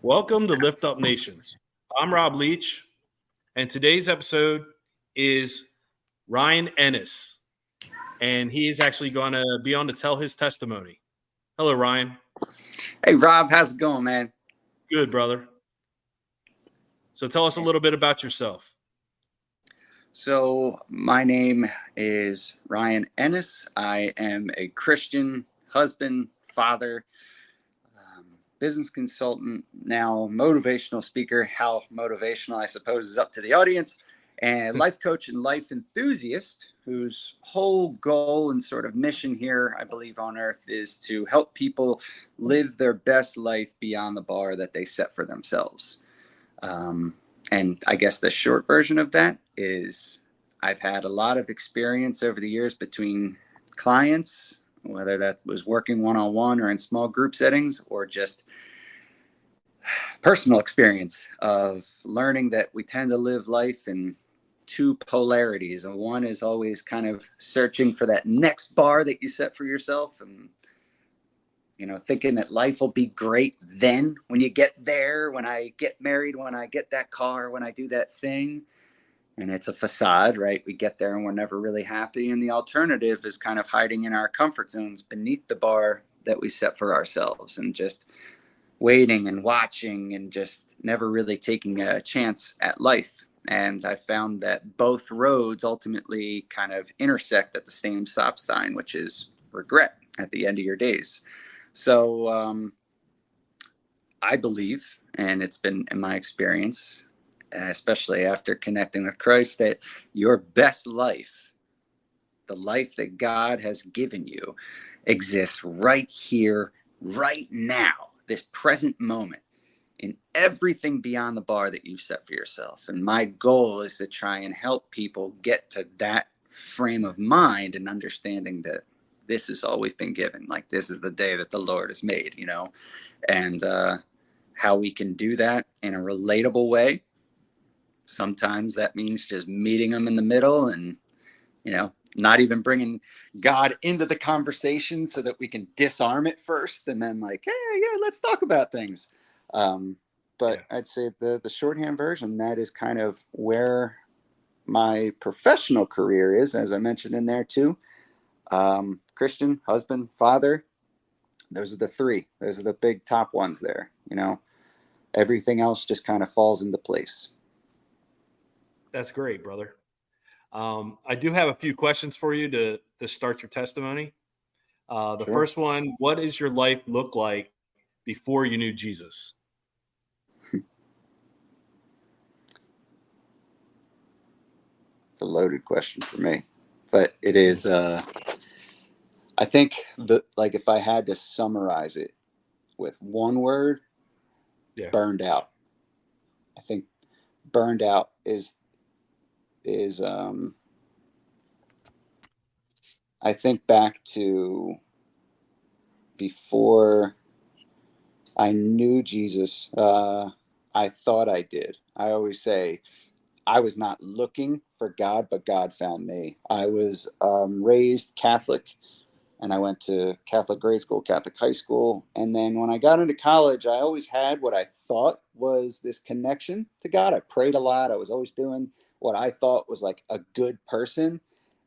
Welcome to Lift Up Nations. I'm Robb Leech, and today's episode is Ryan Ennis, and he is actually going to be on to tell his testimony. Hello, Ryan. Hey, Rob, how's it going, man? Good, brother. So tell us a little bit about yourself. So my name is Ryan Ennis. I am a Christian husband, father, business consultant, now motivational speaker. How motivational, I suppose, is up to the audience. And life coach and life enthusiast, whose whole goal and sort of mission here, I believe, on earth is to help people live their best life beyond the bar that they set for themselves. And I guess the short version of that is I've had a lot of experience over the years between clients, whether that was working one-on-one or in small group settings, or just personal experience of learning that we tend to live life in two polarities. And one is always kind of searching for that next bar that you set for yourself, and thinking that life will be great then when you get there, when I get married, when I get that car, when I do that thing. And it's a facade, right? We get there and we're never really happy. And the alternative is kind of hiding in our comfort zones beneath the bar that we set for ourselves, and just waiting and watching and just never really taking a chance at life. And I found that both roads ultimately kind of intersect at the same stop sign, which is regret at the end of your days. So I believe, and it's been in my experience, especially after connecting with Christ, that your best life, the life that God has given you, exists right here, right now, this present moment, in everything beyond the bar that you set for yourself. And my goal is to try and help people get to that frame of mind and understanding that this has always been given. Like, this is the day that the Lord has made, and how we can do that in a relatable way. Sometimes that means just meeting them in the middle and, not even bringing God into the conversation so that we can disarm it first, and then let's talk about things. I'd say the shorthand version, that is kind of where my professional career is, as I mentioned in there too. Christian, husband, father. Those are the three. Those are the big top ones there. Everything else just kind of falls into place. That's great, brother. I do have a few questions for you to start your testimony. The first one: what does your life look like before you knew Jesus? It's a loaded question for me, but it is. I think if I had to summarize it with one word, burned out. I think burned out is I think back to before I knew Jesus. I thought I did. I always say I was not looking for God, but God found me. I was raised Catholic, and I went to Catholic grade school, Catholic high school. And then when I got into college, I always had what I thought was this connection to God. I prayed a lot. I was always doing what I thought was like a good person.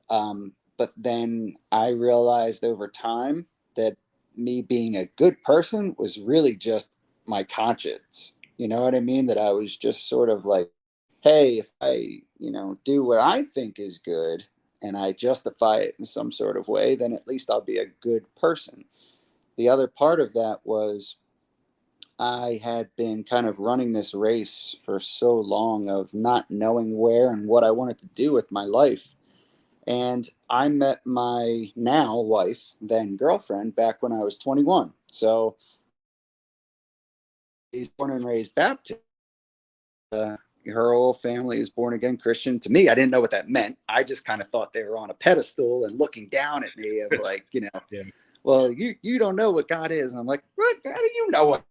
But then I realized over time that me being a good person was really just my conscience. You know what I mean? That I was just sort of like, hey, if I, do what I think is good and I justify it in some sort of way, then at least I'll be a good person. The other part of that was I had been kind of running this race for so long of not knowing where and what I wanted to do with my life. And I met my now wife, then girlfriend, back when I was 21. So he's born and raised Baptist. Her whole family is born again Christian. To me, I didn't know what that meant. I just kind of thought they were on a pedestal and looking down at me of like, well, you don't know what God is. And I'm like, what? How do you know what?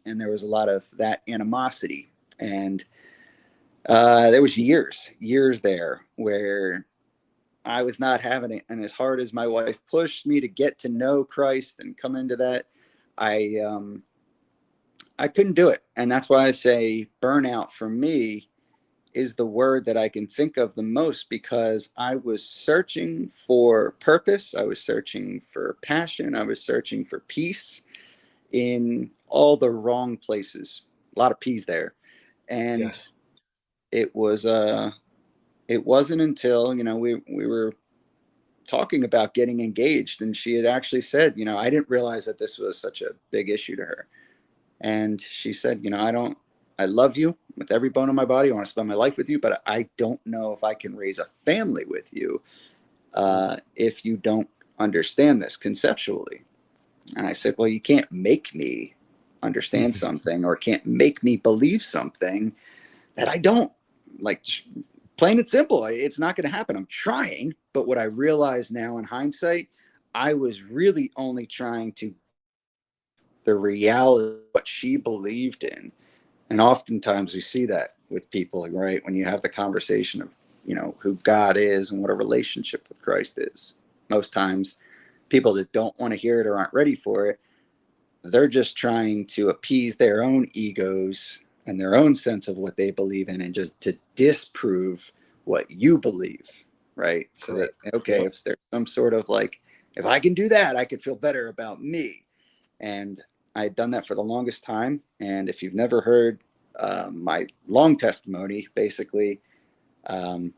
And there was a lot of that animosity. And there was years there where I was not having it. And as hard as my wife pushed me to get to know Christ and come into that, I I couldn't do it. And that's why I say burnout for me is the word that I can think of the most, because I was searching for purpose. I was searching for passion. I was searching for peace in all the wrong places. A lot of P's there. And Yes. it was, it wasn't until, we were talking about getting engaged, and she had actually said, I didn't realize that this was such a big issue to her. And she said, I love you with every bone in my body. I want to spend my life with you, but I don't know if I can raise a family with you if you don't understand this conceptually. And I said, well, you can't make me understand something, or can't make me believe something that I don't. Like, plain and simple, it's not going to happen. I'm trying, but what I realize now in hindsight, I was really only trying to the reality of what she believed in. And oftentimes we see that with people, right? When you have the conversation of, who God is and what a relationship with Christ is. Most times people that don't want to hear it or aren't ready for it, they're just trying to appease their own egos and their own sense of what they believe in, and just to disprove what you believe, right? So Correct. that, okay, Yep. if there's some sort of like, if I can do that, I could feel better about me. And I had done that for the longest time. And if you've never heard my long testimony, basically, um,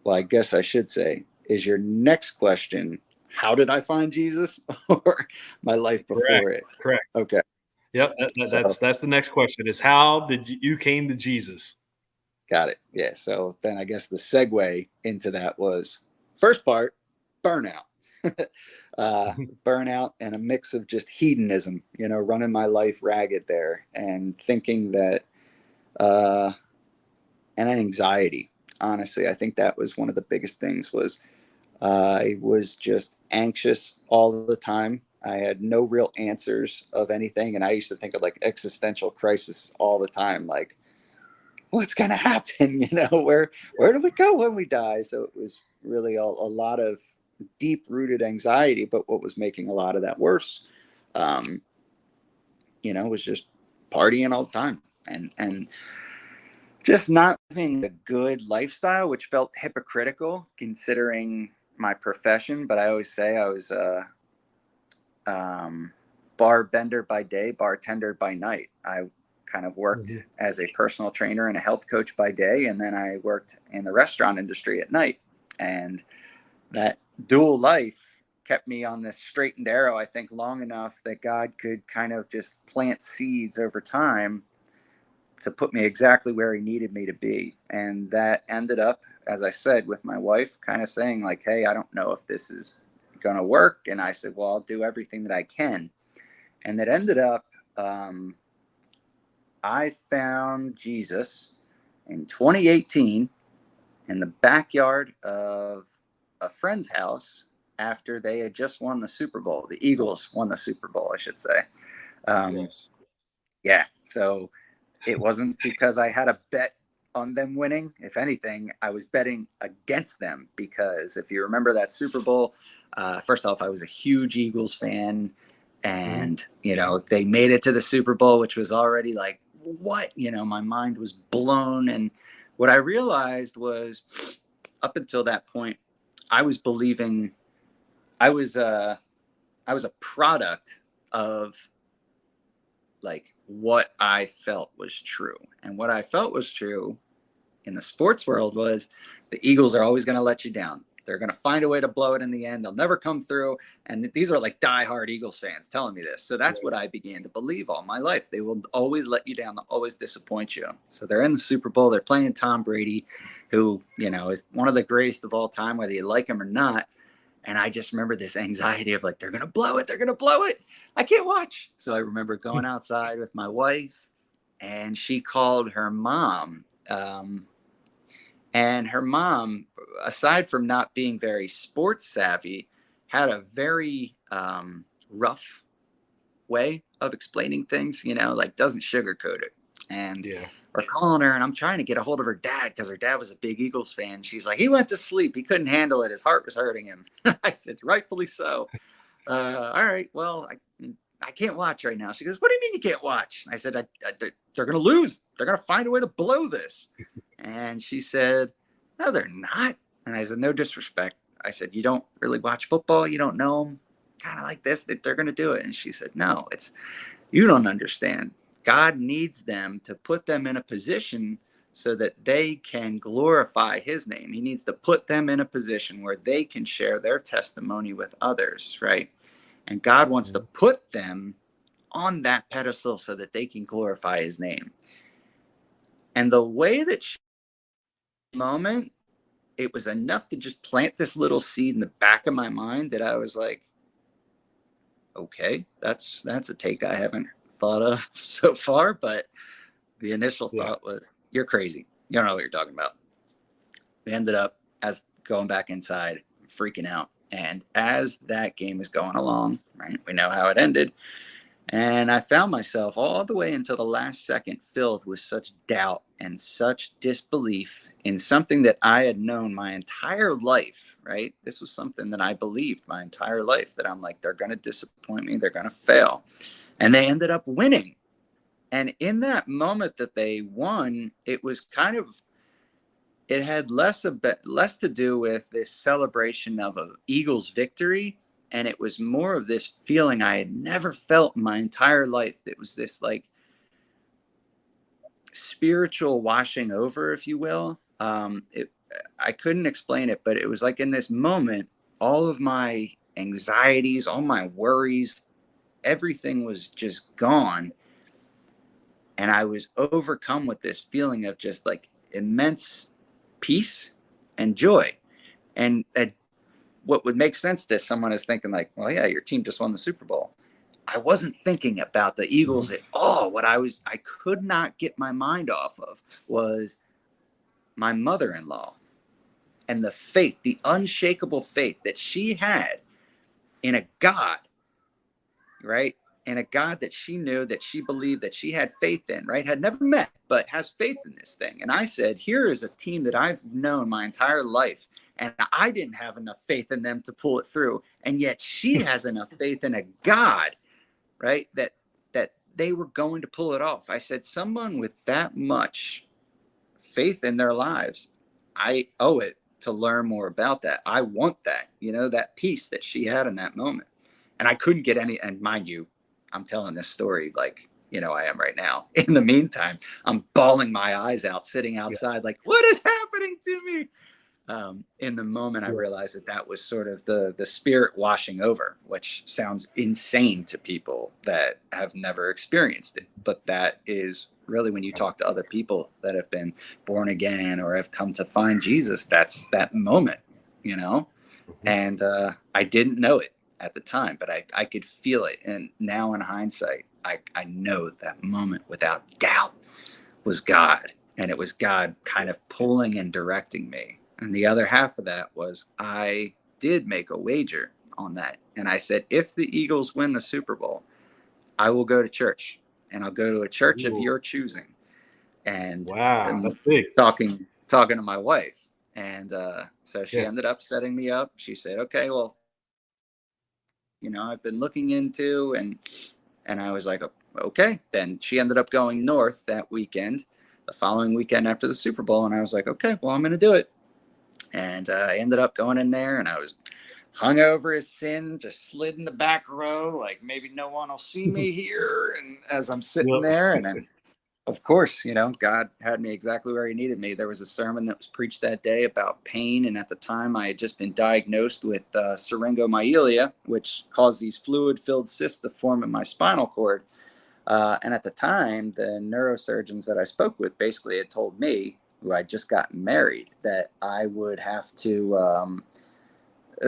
well, I guess I should say, is your next question, how did I find Jesus, or my life Correct. before it? Correct. Okay. Yep. So That's the next question, is how did you came to Jesus? got it. Yeah. So then I guess the segue into that was, first part, burnout. Burnout and a mix of just hedonism, running my life ragged there, and thinking that, and an anxiety. Honestly, I think that was one of the biggest things. Was I was just anxious all the time. I had no real answers of anything, and I used to think of like existential crisis all the time, like, what's going to happen? Where do we go when we die? So it was really a lot of deep rooted anxiety. But what was making a lot of that worse, um, was just partying all the time, and just not living a good lifestyle, which felt hypocritical considering my profession. But I always say I was a bar bender by day, bartender by night. I kind of worked as a personal trainer and a health coach by day, and then I worked in the restaurant industry at night. And that dual life kept me on this straight and narrow, I think, long enough that God could kind of just plant seeds over time to put me exactly where he needed me to be. And that ended up, as I said, with my wife kind of saying like, hey, I don't know if this is going to work. And I said, well, I'll do everything that I can. And it ended up, I found Jesus in 2018 in the backyard of a friend's house after they had just won the Super Bowl. The Eagles won the Super Bowl, I should say. Yes. Yeah. So it wasn't because I had a bet on them winning. If anything, I was betting against them, because if you remember that Super Bowl, first off, I was a huge Eagles fan, and they made it to the Super Bowl, which was already like, what? My mind was blown. And what I realized was, up until that point, I was believing I was I was a product of like what I felt was true. And what I felt was true in the sports world was the Eagles are always going to let you down. They're going to find a way to blow it in the end. They'll never come through. And these are like diehard Eagles fans telling me this. So that's what I began to believe all my life. They will always let you down. They'll always disappoint you. So they're in the Super Bowl. They're playing Tom Brady, who, is one of the greatest of all time, whether you like him or not. And I just remember this anxiety of like, they're going to blow it. They're going to blow it. I can't watch. So I remember going outside with my wife, and she called her mom. And her mom, aside from not being very sports savvy, had a very rough way of explaining things, like doesn't sugarcoat it. And we're calling her, and I'm trying to get a hold of her dad, because her dad was a big Eagles fan. She's like, he went to sleep. He couldn't handle it. His heart was hurting him. I said, rightfully so. All right, well, I I can't watch right now. She goes, what do you mean you can't watch? I said, they're going to lose. They're going to find a way to blow this. And she said, no, they're not. And I said, no disrespect. I said, you don't really watch football. You don't know them kind of like this, that they're going to do it. And she said, no, you don't understand. God needs them to put them in a position so that they can glorify his name. He needs to put them in a position where they can share their testimony with others, right? And God wants to put them on that pedestal so that they can glorify his name. And the way that moment, it was enough to just plant this little seed in the back of my mind that I was like, okay, that's a take I haven't thought of so far. But the initial thought was, you're crazy. You don't know what you're talking about. We ended up as going back inside, freaking out. And as that game is going along, right, we know how it ended. And I found myself all the way until the last second filled with such doubt and such disbelief in something that I had known my entire life, right? This was something that I believed my entire life, that I'm like, they're going to disappoint me. They're going to fail. And they ended up winning. And in that moment that they won, it was kind of, it had less to do with this celebration of an Eagles victory. And it was more of this feeling I had never felt in my entire life. It was this like spiritual washing over, if you will. I couldn't explain it, but it was like in this moment, all of my anxieties, all my worries, everything was just gone. And I was overcome with this feeling of just like immense peace and joy. And what would make sense to someone is thinking like, well, yeah, your team just won the Super Bowl. I wasn't thinking about the Eagles at all. What I could not get my mind off of was my mother-in-law and the faith, the unshakable faith that she had in a God, right? And a God that she knew, that she believed, that she had faith in, right? Had never met, but has faith in this thing. And I said, here is a team that I've known my entire life, and I didn't have enough faith in them to pull it through. And yet she has enough faith in a God, right? That they were going to pull it off. I said, someone with that much faith in their lives, I owe it to learn more about that. I want that, that peace that she had in that moment. And I couldn't get any, and mind you, I'm telling this story like, I am right now. In the meantime, I'm bawling my eyes out, sitting outside, like, what is happening to me? In the moment, I realized that was sort of the spirit washing over, which sounds insane to people that have never experienced it. But that is really, when you talk to other people that have been born again or have come to find Jesus, that's that moment, And I didn't know it at the time, but I could feel it. And now in hindsight, I know that moment without doubt was God. And it was God kind of pulling and directing me. And the other half of that was I did make a wager on that. And I said, if the Eagles win the Super Bowl, I will go to church, and I'll go to a church of your choosing. And wow, that's big. Talking to my wife. And so she ended up setting me up. She said, okay, well, I've been looking into, and I was like, okay. Then she ended up going north that weekend, the following weekend after the Super Bowl. And I was like, okay, well, I'm going to do it. And I ended up going in there, and I was hungover as sin, just slid in the back row, like maybe no one will see me here. And as I'm sitting there, and then, of course, God had me exactly where he needed me. There was a sermon that was preached that day about pain. And at the time, I had just been diagnosed with syringomyelia, which caused these fluid-filled cysts to form in my spinal cord. And at the time, the neurosurgeons that I spoke with basically had told me, who I just got married, that I would have to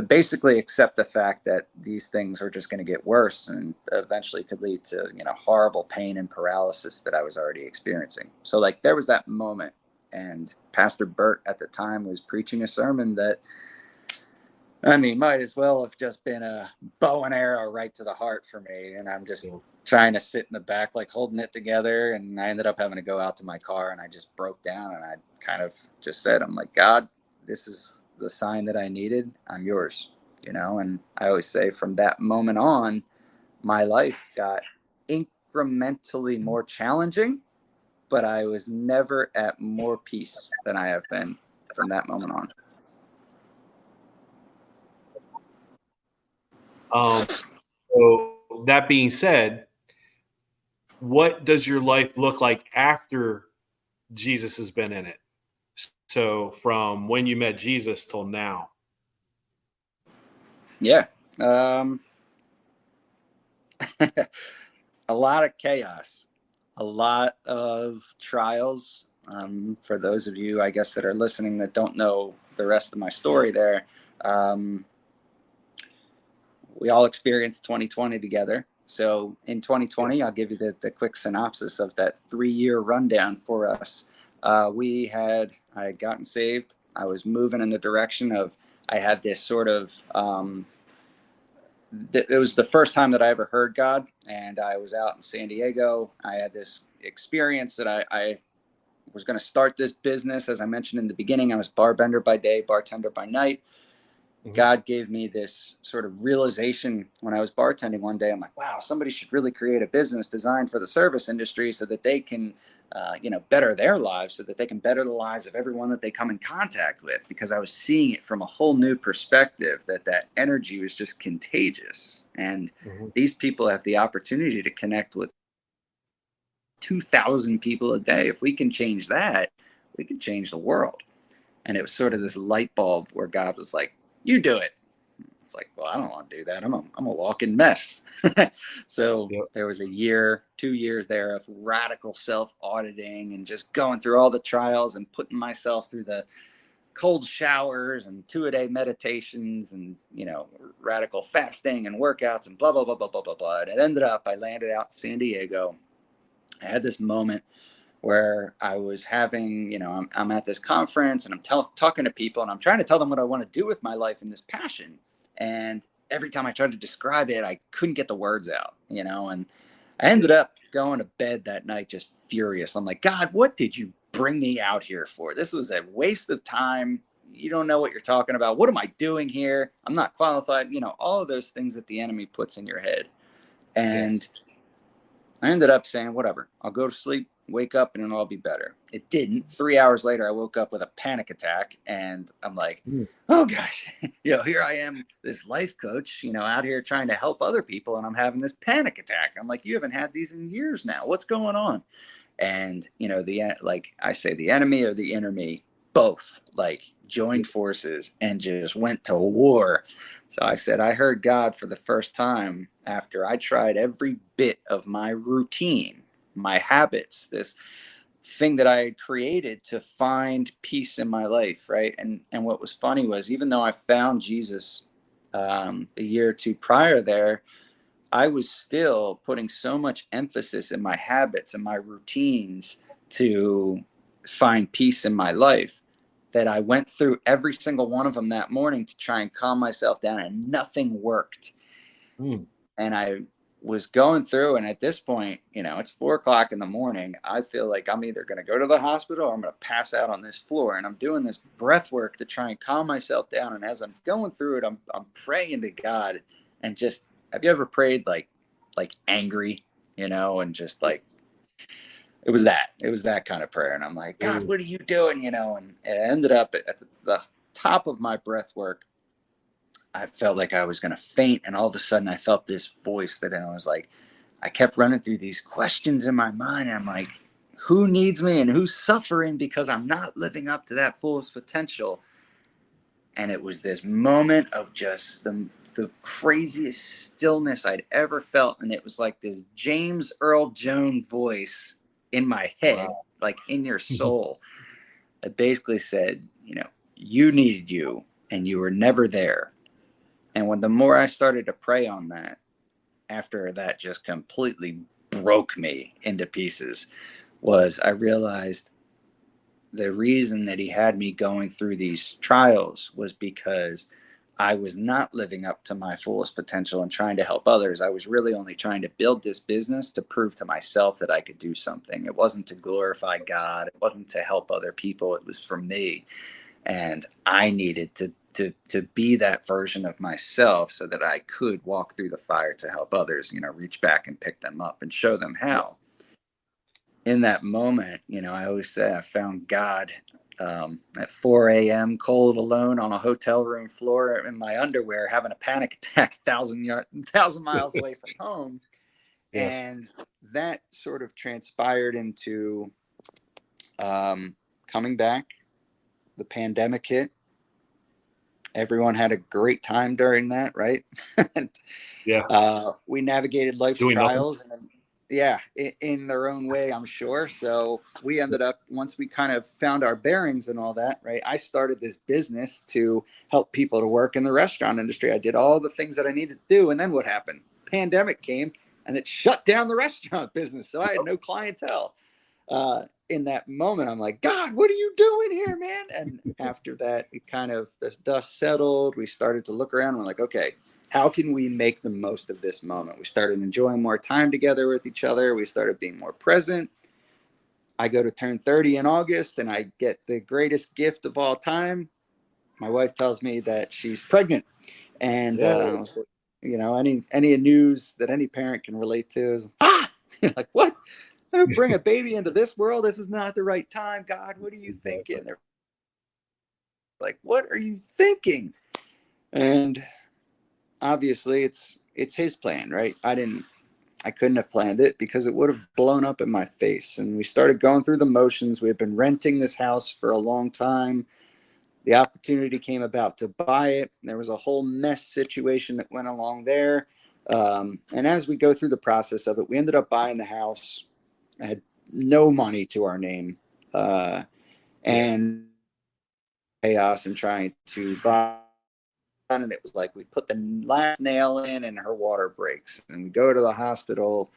basically accept the fact that these things are just going to get worse and eventually could lead to, horrible pain and paralysis that I was already experiencing. So like there was that moment, and Pastor Bert at the time was preaching a sermon that, might as well have just been a bow and arrow right to the heart for me. And I'm just trying to sit in the back, like holding it together. And I ended up having to go out to my car, and I just broke down, and I kind of just said, I'm like, God, this is the sign that I needed. I'm yours, And I always say from that moment on, my life got incrementally more challenging, but I was never at more peace than I have been from that moment on. So that being said, what does your life look like after Jesus has been in it? So from when you met Jesus till now. Yeah. A lot of chaos, a lot of trials. For those of you, I guess, that are listening that don't know the rest of my story there, we all experienced 2020 together. So in 2020, I'll give you the quick synopsis of that 3-year rundown for us. I had gotten saved. I was moving in the direction of, I had this sort of, it was the first time that I ever heard God, and I was out in San Diego. I had this experience that I was going to start this business. As I mentioned in the beginning, I was barbender by day, bartender by night. God gave me this sort of realization when I was bartending one day. I'm like, wow, somebody should really create a business designed for the service industry so that they can, better their lives, so that they can better the lives of everyone that they come in contact with. Because I was seeing it from a whole new perspective, that energy was just contagious. And these people have the opportunity to connect with 2,000 people a day. If we can change that, we can change the world. And it was sort of this light bulb where God was like, you do it. It's like, well, I don't want to do that. I'm a walking mess. So There was 2 years there of radical self-auditing and just going through all the trials and putting myself through the cold showers and 2-a-day meditations and, radical fasting and workouts and blah, blah, blah, blah, blah, blah, blah. And it ended up, I landed out in San Diego. I had this moment where I was having, I'm at this conference and I'm talking to people and I'm trying to tell them what I want to do with my life and this passion. And every time I tried to describe it, I couldn't get the words out, and I ended up going to bed that night just furious. I'm like, God, what did you bring me out here for? This was a waste of time. You don't know what you're talking about. What am I doing here? I'm not qualified. All of those things that the enemy puts in your head. And I ended up saying, whatever, I'll go to sleep, wake up, and it'll all be better. It didn't. 3 hours later, I woke up with a panic attack, and I'm like, oh gosh, here I am, this life coach, out here trying to help other people, and I'm having this panic attack. I'm like, you haven't had these in years now. What's going on? And, I say, the enemy or the inner me, both joined forces and just went to war. So I said, I heard God for the first time after I tried every bit of my routine, my habits, this thing that I had created to find peace in my life. Right. And what was funny was, even though I found Jesus a year or two prior there, I was still putting so much emphasis in my habits and my routines to find peace in my life that I went through every single one of them that morning to try and calm myself down, and nothing worked. And I was going through, and at this point, it's 4:00 in the morning. I feel like I'm either going to go to the hospital or I'm going to pass out on this floor. And I'm doing this breath work to try and calm myself down. And as I'm going through it, I'm praying to God. And just, have you ever prayed like angry, and just it was that kind of prayer. And I'm like, God, what are you doing? And it ended up at the top of my breath work. I felt like I was going to faint. And all of a sudden I felt this voice that I was like, I kept running through these questions in my mind. And I'm like, who needs me and who's suffering because I'm not living up to that fullest potential? And it was this moment of just the craziest stillness I'd ever felt. And it was like this James Earl Jones voice in my head, like in your soul, that basically said, you needed you and you were never there. And the more I started to pray on that, after that just completely broke me into pieces, was I realized the reason that he had me going through these trials was because I was not living up to my fullest potential and trying to help others. I was really only trying to build this business to prove to myself that I could do something. It wasn't to glorify God. It wasn't to help other people. It was for me. And I needed to to be that version of myself so that I could walk through the fire to help others, reach back and pick them up and show them how. In that moment, I always say I found God at 4 a.m., cold, alone on a hotel room floor in my underwear, having a panic attack 1,000 miles away from home. Yeah. And that sort of transpired into coming back. The pandemic hit. Everyone had a great time during that, right? Yeah. We navigated life's trials. And yeah, in their own way, I'm sure. So we ended up, once we kind of found our bearings and all that, right? I started this business to help people to work in the restaurant industry. I did all the things that I needed to do. And then what happened? Pandemic came and it shut down the restaurant business. So I had no clientele. In that moment, I'm like, God, what are you doing here, man? And after that, it kind of, the dust settled. We started to look around and we're like, okay, how can we make the most of this moment? We started enjoying more time together with each other. We started being more present. I go to turn 30 in August and I get the greatest gift of all time. My wife tells me that she's pregnant. And I was like, any news that any parent can relate to is, like, what? Bring a baby into this world. This is not the right time. God, what are you thinking? They're like, what are you thinking? And obviously it's his plan, right? I couldn't have planned it because it would have blown up in my face. And we started going through the motions. We had been renting this house for a long time. The opportunity came about to buy it. There was a whole mess situation that went along there. And as we go through the process of it, we ended up buying the house. I had no money to our name, and chaos and trying to buy. And it was like we put the last nail in and her water breaks and we go to the hospital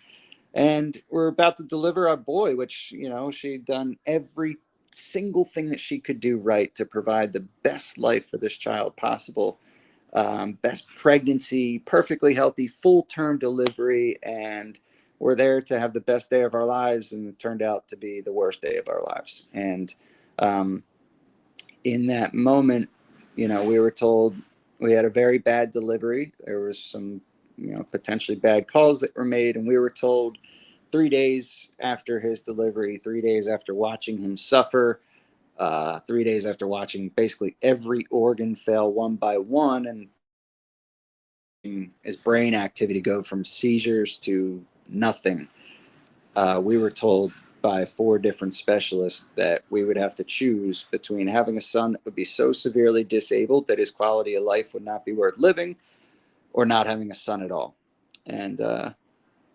and we're about to deliver our boy, which, she'd done every single thing that she could do right to provide the best life for this child possible. Best pregnancy, perfectly healthy, full-term delivery, and we're there to have the best day of our lives, and it turned out to be the worst day of our lives. And in that moment, we were told we had a very bad delivery. There was some, potentially bad calls that were made, and we were told 3 days after his delivery, 3 days after watching him suffer, 3 days after watching basically every organ fail one by one, and his brain activity go from seizures to nothing. We were told by 4 different specialists that we would have to choose between having a son that would be so severely disabled that his quality of life would not be worth living, or not having a son at all. And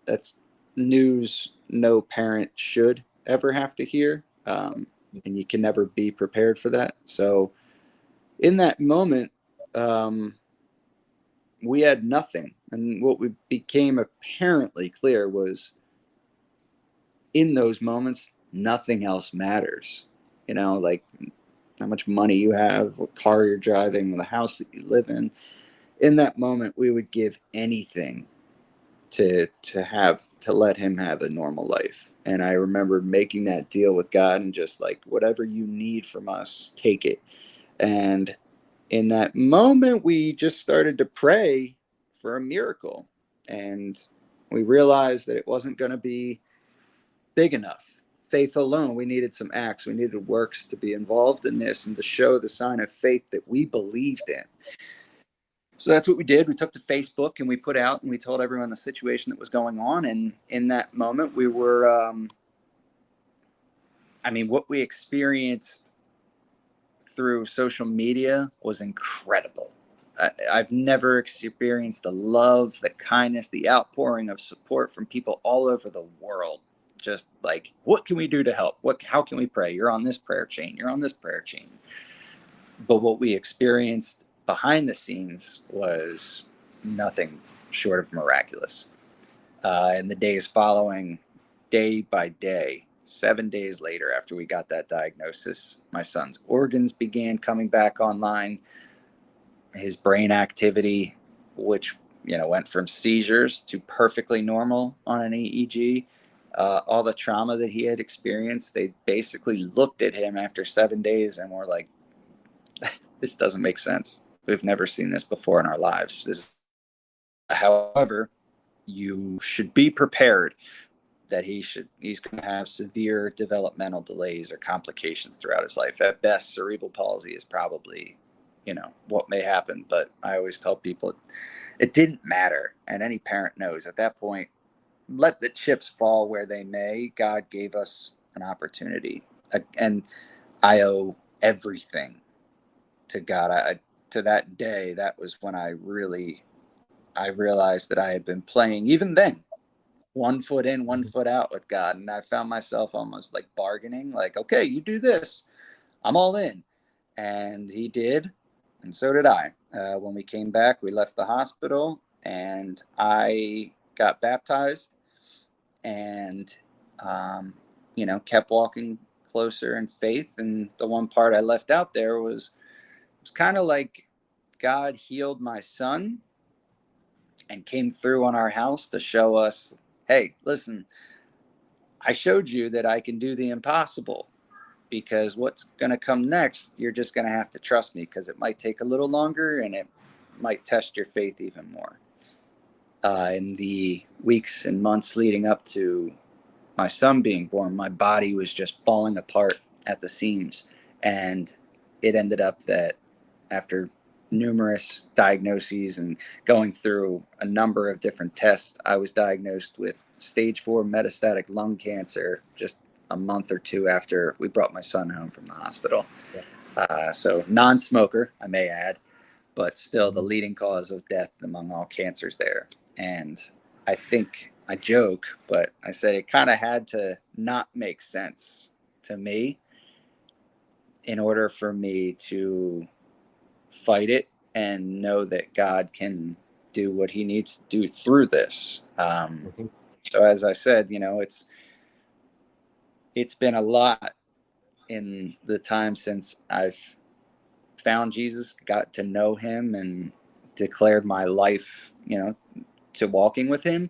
that's news no parent should ever have to hear. And you can never be prepared for that. So in that moment, we had nothing. And what we became apparently clear was, in those moments, nothing else matters. Like how much money you have, what car you're driving, the house that you live in. In that moment, we would give anything to let him have a normal life. And I remember making that deal with God and just like, whatever you need from us, take it. And in that moment, we just started to pray for a miracle. And we realized that it wasn't going to be big enough. Faith alone, we needed some acts. We needed works to be involved in this and to show the sign of faith that we believed in. So that's what we did. We took to Facebook and we put out and we told everyone the situation that was going on. And in that moment, we were, what we experienced through social media was incredible. I've never experienced the love, the kindness, the outpouring of support from people all over the world. Just like, what can we do to help? How can we pray? You're on this prayer chain. You're on this prayer chain. But what we experienced behind the scenes was nothing short of miraculous. In the days following, day by day, 7 days later after we got that diagnosis, my son's organs began coming back online. His brain activity, which went from seizures to perfectly normal on an EEG. All the trauma that he had experienced, they basically looked at him after 7 days and were like, this doesn't make sense. We've never seen this before in our lives. However, you should be prepared that he's going to have severe developmental delays or complications throughout his life. At best, cerebral palsy is probably, what may happen. But I always tell people it didn't matter. And any parent knows at that point, let the chips fall where they may. God gave us an opportunity. And I owe everything to God. To that day, that was when I realized that I had been playing, even then, 1 foot in, 1 foot out with God. And I found myself almost like bargaining, like, okay, you do this, I'm all in. And he did. And so did I. When we came back, we left the hospital and I got baptized and, kept walking closer in faith. And the one part I left out there was kind of like God healed my son and came through on our house to show us, hey, listen, I showed you that I can do the impossible, because what's going to come next, you're just going to have to trust me, because it might take a little longer and it might test your faith even more. In the weeks and months leading up to my son being born, my body was just falling apart at the seams. And it ended up that after numerous diagnoses and going through a number of different tests, I was diagnosed with stage 4 metastatic lung cancer just a month or two after we brought my son home from the hospital. So non-smoker, I may add, but still the leading cause of death among all cancers there. And I think I joke, but I say it kind of had to not make sense to me in order for me to fight it and know that God can do what he needs to do through this. So as I said, it's been a lot in the time since I've found Jesus, got to know him, and declared my life, to walking with him.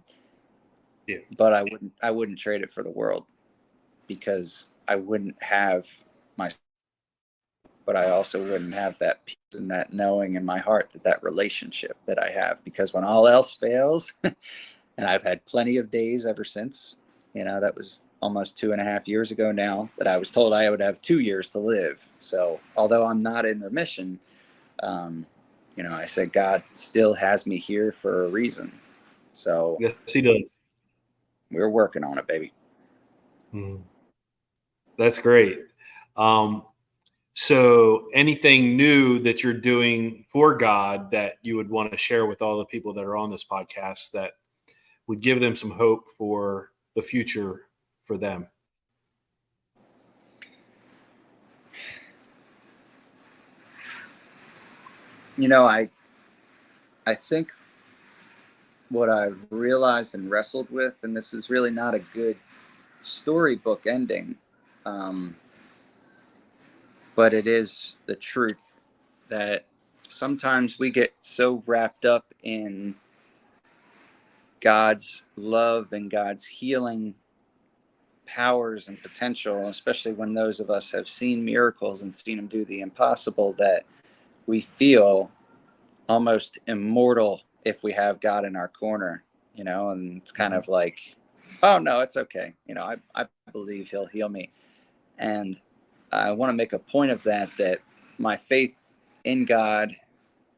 Yeah. But I wouldn't trade it for the world, because I wouldn't have but I also wouldn't have that peace and that knowing in my heart, that relationship that I have. Because when all else fails, and I've had plenty of days ever since, that was almost 2.5 years ago now, that I was told I would have 2 years to live. So although I'm not in remission, I said, God still has me here for a reason. So yes, he does. We're working on it, baby. That's great. So anything new that you're doing for God that you would want to share with all the people that are on this podcast that would give them some hope for the future for them? I think what I've realized and wrestled with, and this is really not a good storybook ending, but it is the truth, that sometimes we get so wrapped up in God's love and God's healing powers and potential, especially when those of us have seen miracles and seen him do the impossible, that we feel almost immortal if we have God in our corner, and it's kind of like, oh no, it's okay. I believe he'll heal me. And I want to make a point of that my faith in God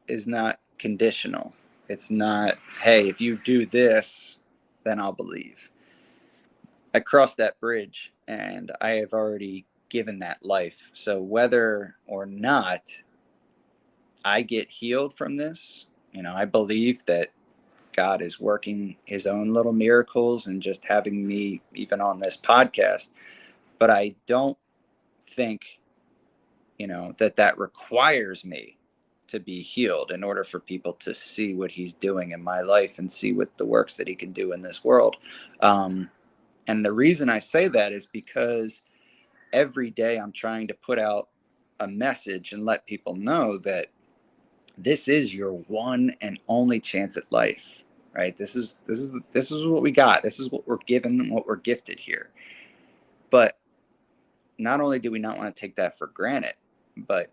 is not conditional. It's not, hey, if you do this, then I'll believe. I crossed that bridge and I have already given that life. So whether or not I get healed from this, I believe that God is working his own little miracles and just having me even on this podcast. But I don't think, that requires me to be healed in order for people to see what he's doing in my life and see what the works that he can do in this world. And the reason I say that is because every day I'm trying to put out a message and let people know that this is your one and only chance at life, right? This is what we got. This is what we're given and what we're gifted here. But not only do we not want to take that for granted, but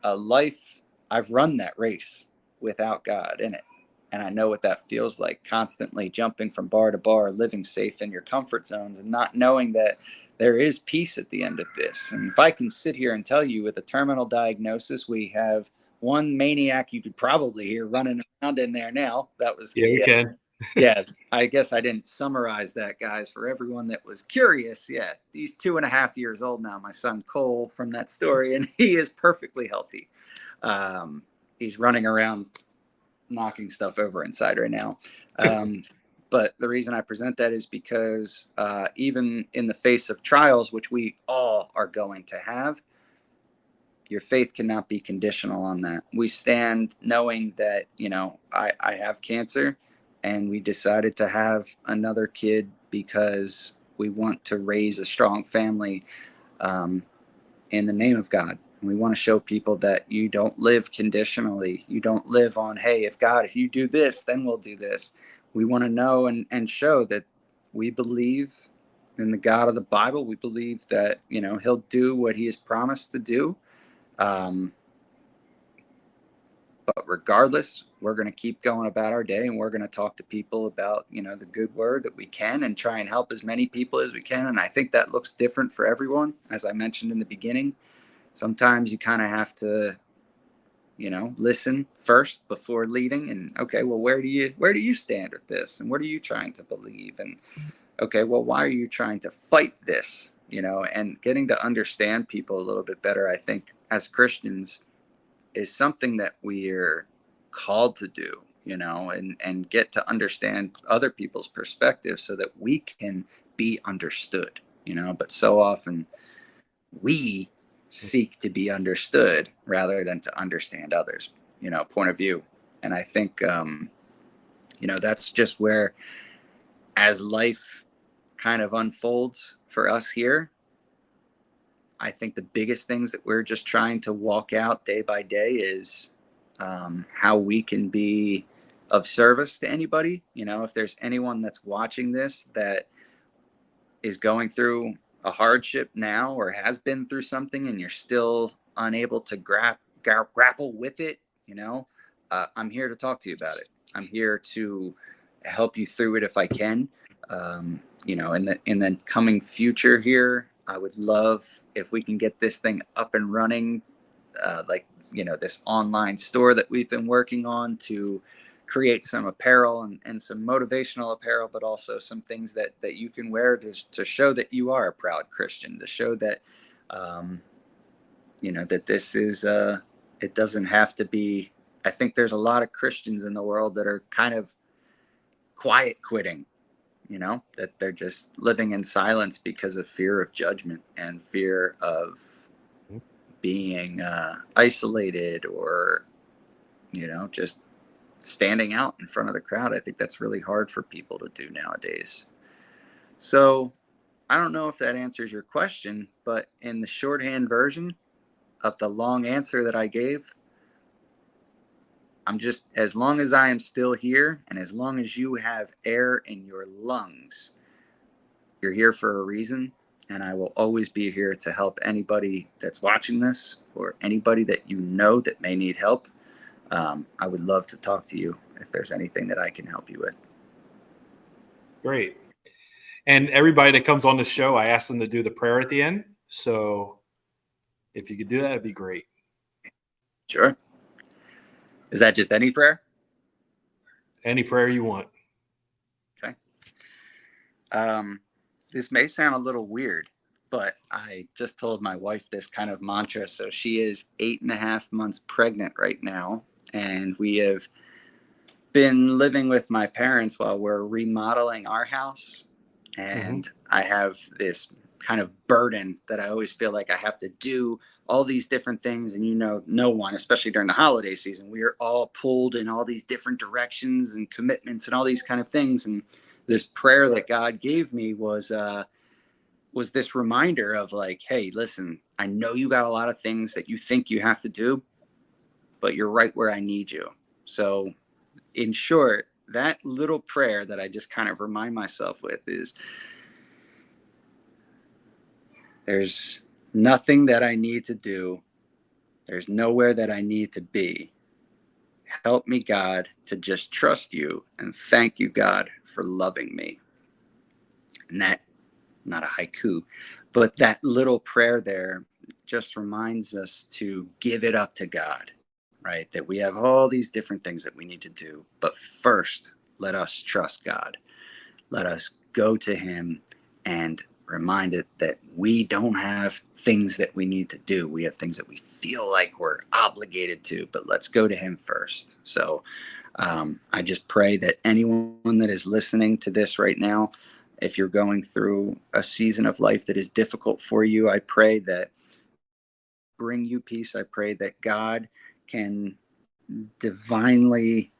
a life I've run that race without God in it. And I know what that feels like, constantly jumping from bar to bar, living safe in your comfort zones and not knowing that there is peace at the end of this. And if I can sit here and tell you with a terminal diagnosis, we have one maniac you could probably hear running around in there now. That was Yeah, we can. yeah, I guess I didn't summarize that, guys, for everyone that was curious. Yeah, he's 2.5 years old now, my son Cole, from that story, and he is perfectly healthy. He's running around knocking stuff over inside right now. But the reason I present that is because even in the face of trials, which we all are going to have, your faith cannot be conditional on that. We stand knowing that, I have cancer, and we decided to have another kid because we want to raise a strong family in the name of God. And we want to show people that you don't live conditionally. You don't live on, hey, if you do this, then we'll do this. We want to know and show that we believe in the God of the Bible. We believe that, he'll do what he has promised to do. But regardless, we're going to keep going about our day, and we're going to talk to people about, the good word that we can, and try and help as many people as we can. And I think that looks different for everyone. As I mentioned in the beginning, sometimes you kind of have to, listen first before leading. And okay, well, where do you stand with this? And what are you trying to believe? And okay, well, why are you trying to fight this? And getting to understand people a little bit better, I think, as Christians, is something that we're called to do, and get to understand other people's perspectives so that we can be understood, but so often we seek to be understood rather than to understand others, point of view. And I think, that's just where, as life kind of unfolds for us here, I think the biggest things that we're just trying to walk out day by day is how we can be of service to anybody. If there's anyone that's watching this that is going through a hardship now, or has been through something, and you're still unable to grapple with it, I'm here to talk to you about it. I'm here to help you through it if I can. In the coming future here, I would love if we can get this thing up and running, this online store that we've been working on, to create some apparel and some motivational apparel, but also some things that you can wear to show that you are a proud Christian, to show that, that this is, it doesn't have to be. I think there's a lot of Christians in the world that are kind of quiet quitting, that they're just living in silence because of fear of judgment and fear of being isolated, or, just standing out in front of the crowd. I think that's really hard for people to do nowadays. So I don't know if that answers your question, but in the shorthand version of the long answer that I gave, as long as I am still here, and as long as you have air in your lungs, you're here for a reason. And I will always be here to help anybody that's watching this, or anybody that that may need help. I would love to talk to you if there's anything that I can help you with. Great. And everybody that comes on the show, I ask them to do the prayer at the end. So if you could do that, it'd be great. Sure. Is that just any prayer? Any prayer you want. Okay. This may sound a little weird, but I just told my wife this kind of mantra. So she is 8.5 months pregnant right now, and we have been living with my parents while we're remodeling our house. And I have this kind of burden that I always feel like I have to do all these different things. And no one, especially during the holiday season, we are all pulled in all these different directions and commitments and all these kind of things. And this prayer that God gave me was this reminder of like, hey, listen, I know you got a lot of things that you think you have to do, but you're right where I need you. So in short, that little prayer that I just kind of remind myself with is, there's nothing that I need to do There's nowhere that I need to be. Help me, God, to just trust you, and thank you, God, for loving me. And that, not a haiku, but that little prayer there just reminds us to give it up to God, right? That we have all these different things that we need to do. But first, let us trust God. Let us go to him and remind it that we don't have things that we need to do. We have things that we feel like we're obligated to, but let's go to him first. So I just pray that anyone that is listening to this right now, if you're going through a season of life that is difficult for you, I pray that bring you peace. I pray that God can divinely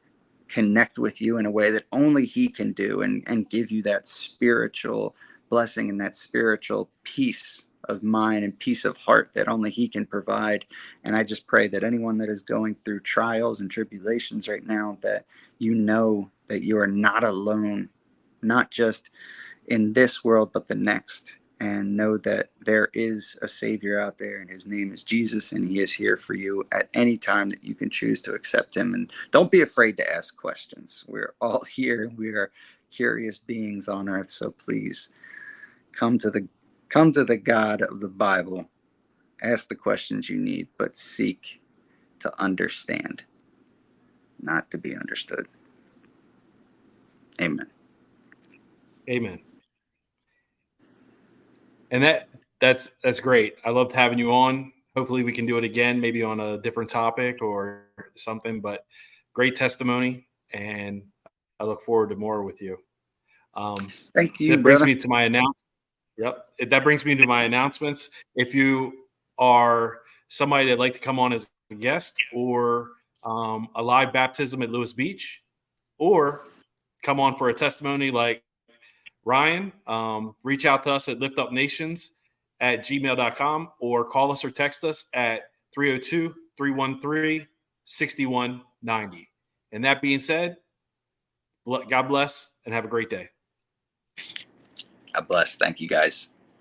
connect with you in a way that only he can do, and give you that spiritual blessing and that spiritual peace of mind and peace of heart that only he can provide. And I just pray that anyone that is going through trials and tribulations right now, that you know that you are not alone, not just in this world, but the next. And know that there is a Savior out there, and his name is Jesus, and he is here for you at any time that you can choose to accept him. And don't be afraid to ask questions. We're all here. We are curious beings on earth. So please come to the God of the Bible. Ask the questions you need, but seek to understand, not to be understood. Amen. Amen. And that's great. I loved having you on. Hopefully we can do it again, maybe on a different topic or something, but great testimony. And I look forward to more with you. Thank you, That brings brother. me to my announcement. Yep. That brings me to my announcements. If you are somebody that'd like to come on as a guest, or a live baptism at Lewis Beach, or come on for a testimony like Ryan, reach out to us at liftupnations@gmail.com, or call us or text us at 302-313-6190. And that being said, God bless and have a great day. God bless. Thank you, guys.